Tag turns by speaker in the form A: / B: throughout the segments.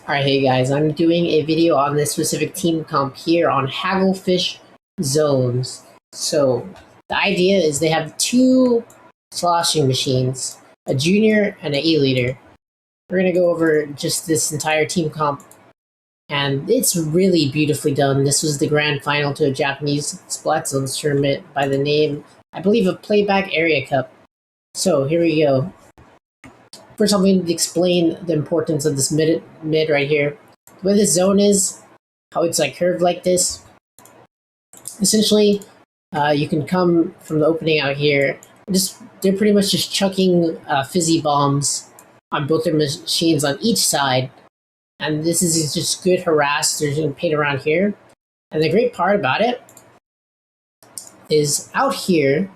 A: Alright, hey guys, I'm doing a video on this specific team comp here on Hagglefish Zones. So, the idea is they have two sloshing machines, a junior and an E-leader. We're going to go over just this entire team comp, and it's really beautifully done. This was the grand final to a Japanese Splatoon tournament by the name, I believe, of Playback Area Cup. So, here we go. First, I'm going to explain the importance of this mid right here. The way this zone is, how it's like curved like this. Essentially, you can come from the opening out here. They're pretty much just chucking fizzy bombs on both their machines on each side. And this is just good harass. They're getting paid around here. And the great part about it is out here,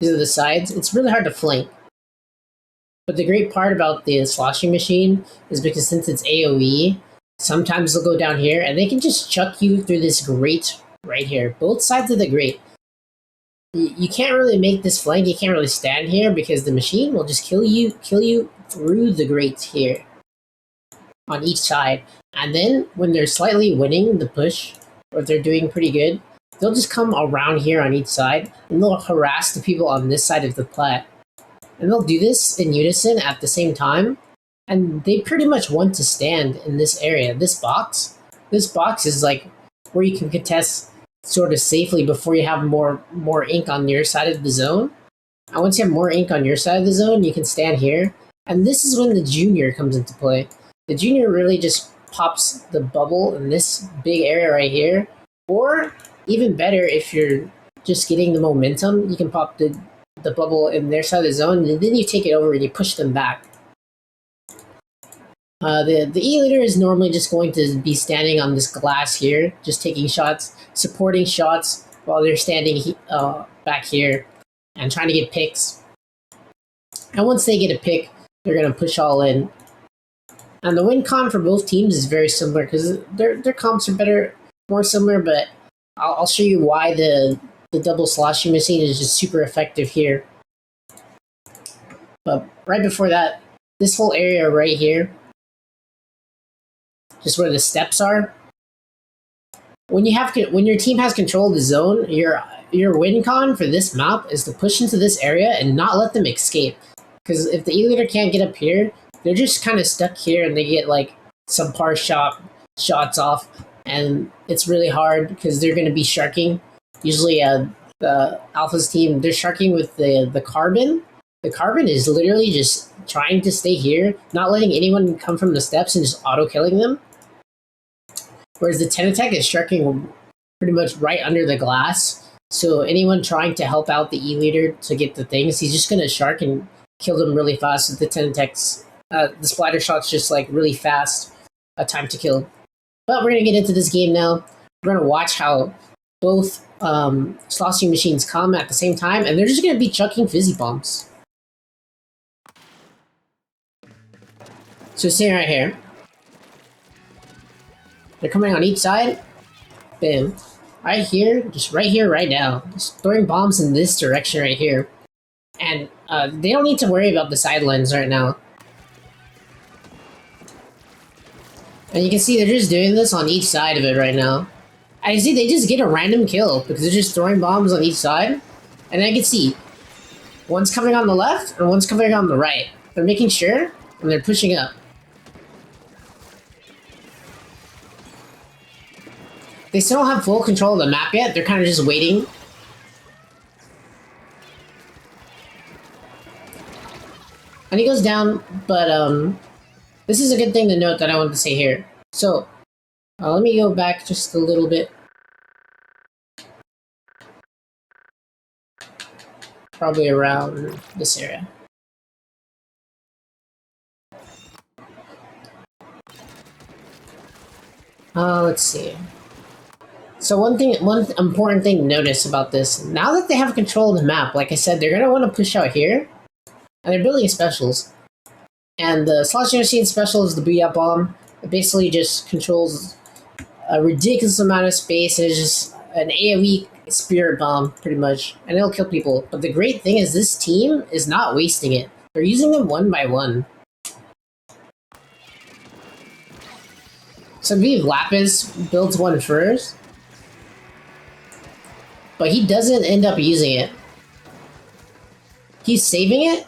A: these are the sides, it's really hard to flank. But the great part about the sloshing machine is because since it's AoE, sometimes they'll go down here and they can just chuck you through this grate right here. Both sides of the grate. You can't really make this flank, you can't really stand here because the machine will just kill you through the grates here on each side. And then when they're slightly winning the push, or if they're doing pretty good, they'll just come around here on each side and they'll harass the people on this side of the plat. And they'll do this in unison at the same time, and they pretty much want to stand in this area. This box is like where you can contest sort of safely before you have more ink on your side of the zone. And once you have more ink on your side of the zone, you can stand here. And this is when the junior comes into play. The junior really just pops the bubble in this big area right here. Or even better, if you're just getting the momentum, you can pop the bubble in their side of the zone, and then you take it over and you push them back. The E-leader is normally just going to be standing on this glass here, just taking shots, supporting shots while they're standing back here and trying to get picks. And once they get a pick, they're going to push all in. And the win con for both teams is very similar because their comps are more similar, but I'll show you why the double sloshing machine is just super effective here. But right before that, this whole area right here, just where the steps are, when your team has control of the zone, your win con for this map is to push into this area and not let them escape. Because if the E-leader can't get up here, they're just kind of stuck here and they get like subpar shots off, and it's really hard because they're going to be sharking. Usually, the Alpha's team, they're sharking with the carbon. The carbon is literally just trying to stay here, not letting anyone come from the steps and just auto-killing them. Whereas the Tenatech is sharking pretty much right under the glass. So anyone trying to help out the E-leader to get the things, he's just going to shark and kill them really fast with the Tenatech's. The splatter shot's just like really fast, a time to kill. But we're going to get into this game now. We're going to watch how both sloshing machines come at the same time, and they're just going to be chucking fizzy bombs. So sitting right here, they're coming on each side. Bam. Right here, just right here, right now. Just throwing bombs in this direction right here. And they don't need to worry about the sidelines right now. And you can see they're just doing this on each side of it right now. I see they just get a random kill because they're just throwing bombs on each side. And I can see one's coming on the left and one's coming on the right. They're making sure and they're pushing up. They still don't have full control of the map yet. They're kind of just waiting. And he goes down, but this is a good thing to note that I wanted to say here. So, let me go back just a little bit. Probably around this area. Let's see. So one important thing to notice about this, now that they have control of the map, like I said, they're going to want to push out here. And they're building specials. And the sloshing machine special is the Booyah Bomb. It basically just controls a ridiculous amount of space, and it's just an AoE spirit bomb, pretty much. And it'll kill people. But the great thing is this team is not wasting it. They're using them one by one. So I believe Lapis builds one first, but he doesn't end up using it. He's saving it,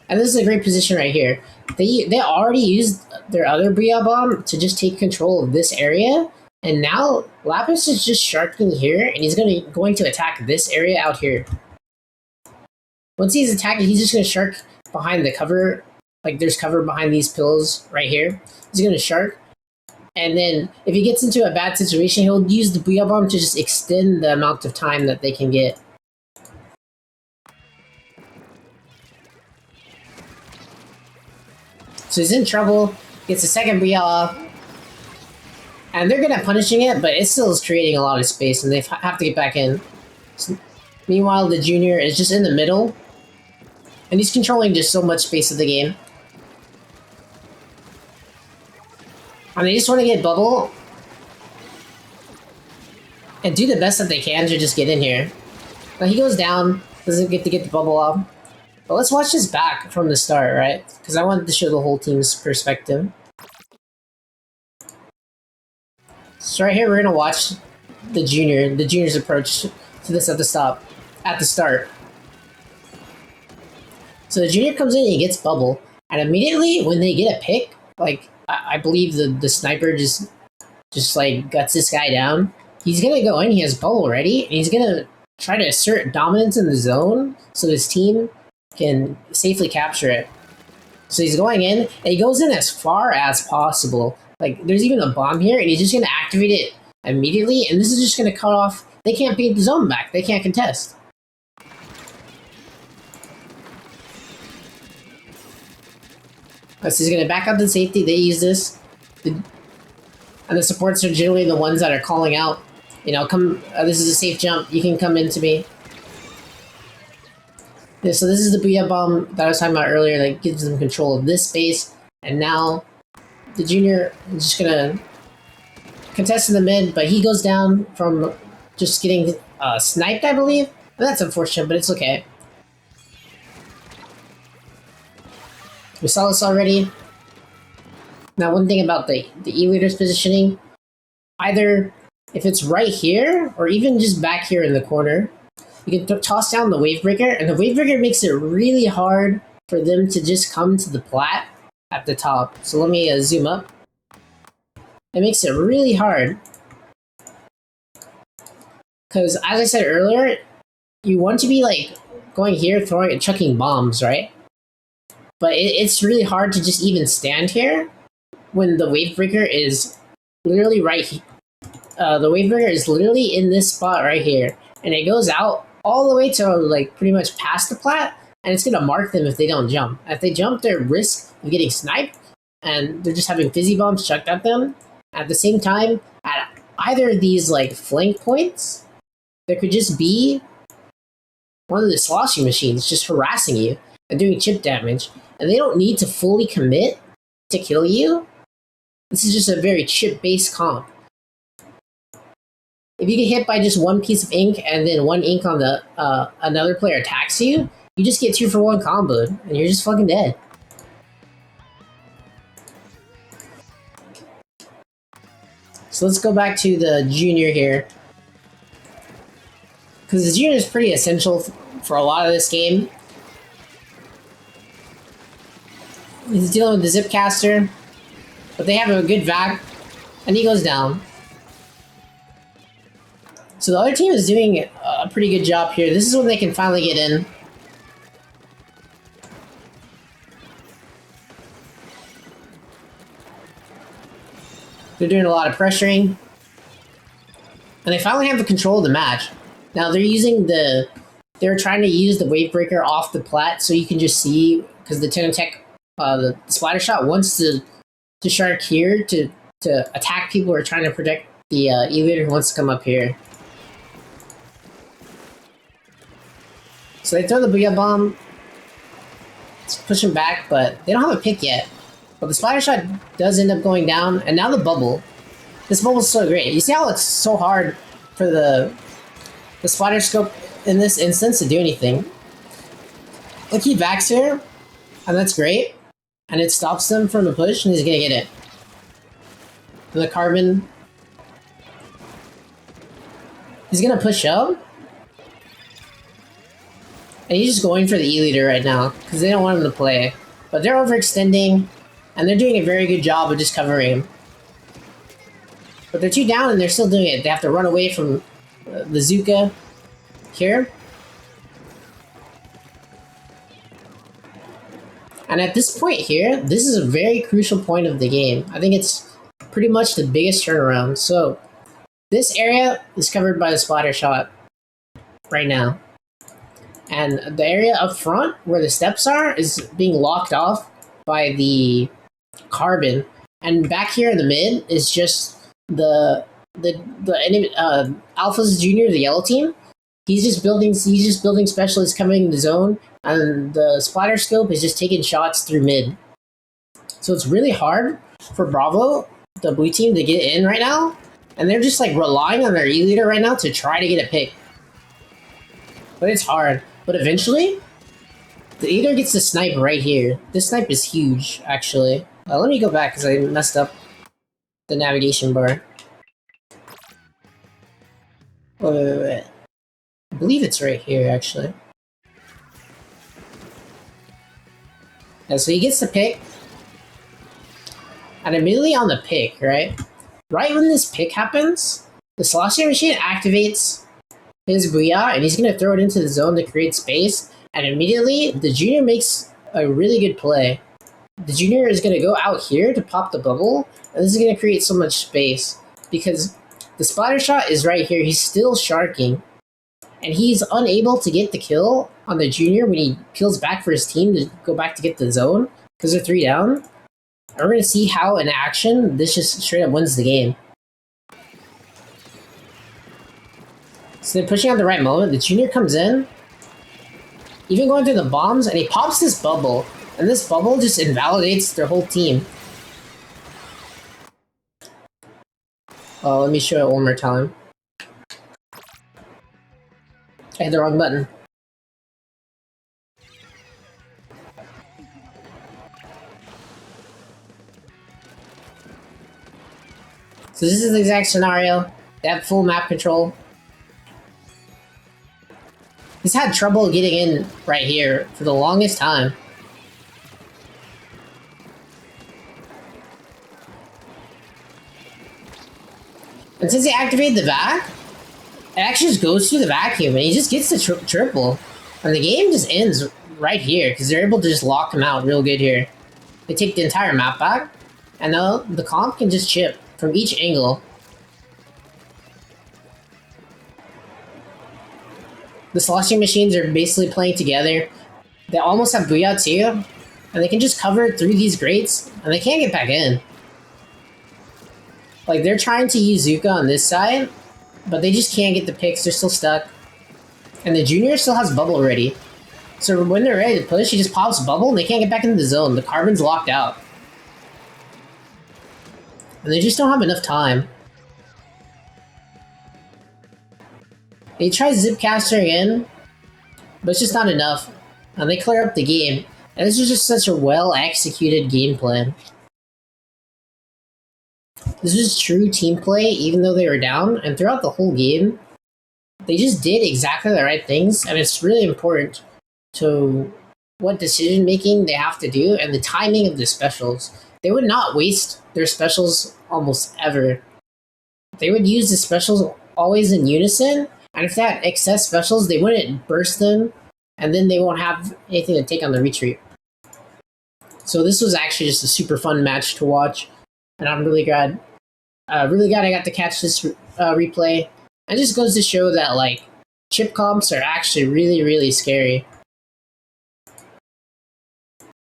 A: and this is a great position right here. They already used their other Bria Bomb to just take control of this area, and now Lapis is just sharking here, and he's going to attack this area out here. Once he's attacking, he's just going to shark behind the cover. Like there's cover behind these pills right here. He's going to shark. And then if he gets into a bad situation, he'll use the Booyah Bomb to just extend the amount of time that they can get. So he's in trouble, gets a second Booyah off. And they're good at punishing it, but it still is creating a lot of space, and they have to get back in. So, meanwhile, the junior is just in the middle, and he's controlling just so much space of the game. And they just want to get bubble and do the best that they can to just get in here. Now he goes down, doesn't get to get the bubble off. But let's watch this back from the start, right? Because I wanted to show the whole team's perspective. So right here, we're gonna watch the junior's approach to this at the start. So the junior comes in and he gets bubble, and immediately when they get a pick, like I believe the sniper just like guts this guy down. He's gonna go in. He has bubble ready, and he's gonna try to assert dominance in the zone so his team can safely capture it. So he's going in, and he goes in as far as possible. Like there's even a bomb here, and he's just gonna activate it immediately. And this is just gonna cut off. They can't beat the zone back. They can't contest. So he's gonna back up to safety. They use this. And the supports are generally the ones that are calling out, you know, come, this is a safe jump, you can come into me. Yeah, so this is the Booyah Bomb that I was talking about earlier that gives them control of this space, and now the junior is just gonna contest in the mid, but he goes down from just getting sniped, I believe. And that's unfortunate, but it's okay. We saw this already. Now, one thing about the E-leader's positioning, either if it's right here, or even just back here in the corner, you can toss down the wave breaker, and the wave breaker makes it really hard for them to just come to the plat at the top. So let me zoom up. It makes it really hard. Because, as I said earlier, you want to be like going here, throwing and chucking bombs, right? But it's really hard to just even stand here when the wave breaker is literally right here. The wave breaker is literally in this spot right here, and it goes out all the way to like pretty much past the plat, and it's gonna mark them if they don't jump. If they jump, they're at risk of getting sniped, and they're just having fizzy bombs chucked at them. At the same time, at either of these like flank points, there could just be one of the sloshing machines just harassing you and doing chip damage, and they don't need to fully commit to kill you. This is just a very chip-based comp. If you get hit by just one piece of ink and then one ink on the another player attacks you, you just get 2-for-1 comboed, and you're just fucking dead. So let's go back to the junior here, because the junior is pretty essential for a lot of this game. He's dealing with the zip caster, but they have a good vac, and he goes down. So the other team is doing a pretty good job here. This is when they can finally get in. They're doing a lot of pressuring, and they finally have the control of the match. Now they're trying to use the wave breaker off the plat, so you can just see, because the Tenotech, the splatter shot wants to shark here to attack people who are trying to protect the E-leader who wants to come up here. So they throw the Booyah Bomb, it's pushing back, but they don't have a pick yet. But the splatter shot does end up going down, and now the bubble. This bubble's so great. You see how it's so hard for the splatter scope in this instance to do anything. Look, he backs here, and that's great. And it stops them from the push, and he's gonna get it. The Carbon. He's gonna push up. And he's just going for the E-leader right now, because they don't want him to play. But they're overextending, and they're doing a very good job of just covering him. But they're 2 down, and they're still doing it. They have to run away from the Zuka here. And at this point here, this is a very crucial point of the game. I think it's pretty much the biggest turnaround. So this area is covered by the splatter shot right now. And the area up front where the steps are is being locked off by the Carbon. And back here in the mid is just the Alpha's Junior, the yellow team. He's just building specialists coming in the zone, and the splatter scope is just taking shots through mid. So it's really hard for Bravo, the blue team, to get in right now. And they're just like relying on their E-leader right now to try to get a pick. But it's hard. But eventually, the E-leader gets the snipe right here. This snipe is huge, actually. Let me go back because I messed up the navigation bar. Wait. I believe it's right here, actually. Yeah, so he gets the pick. And immediately on the pick, right? Right when this pick happens, the Sloshing Machine activates his Booyah, and he's going to throw it into the zone to create space. And immediately, the Junior makes a really good play. The Junior is going to go out here to pop the bubble, and this is going to create so much space. Because the splatter shot is right here. He's still sharking. And he's unable to get the kill on the Junior when he peels back for his team to go back to get the zone, because they're 3 down. And we're going to see how in action this just straight up wins the game. So they're pushing at the right moment. The Junior comes in, even going through the bombs, and he pops this bubble. And this bubble just invalidates their whole team. Oh, let me show it one more time. I hit the wrong button. So this is the exact scenario. They have full map control. He's had trouble getting in right here for the longest time. And since he activated the vac, it actually just goes through the vacuum and he just gets the triple. And the game just ends right here because they're able to just lock him out real good here. They take the entire map back, and now the comp can just chip from each angle. The Sloshing Machines are basically playing together. They almost have Booyah too, and they can just cover through these grates, and they can't get back in. Like, they're trying to use Zuka on this side, but they just can't get the picks, they're still stuck. And the Junior still has bubble ready. So when they're ready to push, he just pops bubble and they can't get back into the zone. The Carbon's locked out. And they just don't have enough time. They try zipcastering in, but it's just not enough. And they clear up the game. And this is just such a well-executed game plan. This was true team play, even though they were down, and throughout the whole game, they just did exactly the right things, and it's really important to what decision making they have to do and the timing of the specials. They would not waste their specials almost ever. They would use the specials always in unison, and if they had excess specials, they wouldn't burst them, and then they won't have anything to take on the retreat. So this was actually just a super fun match to watch, and I'm really glad I got to catch this replay. It just goes to show that, like, chip comps are actually really, really scary.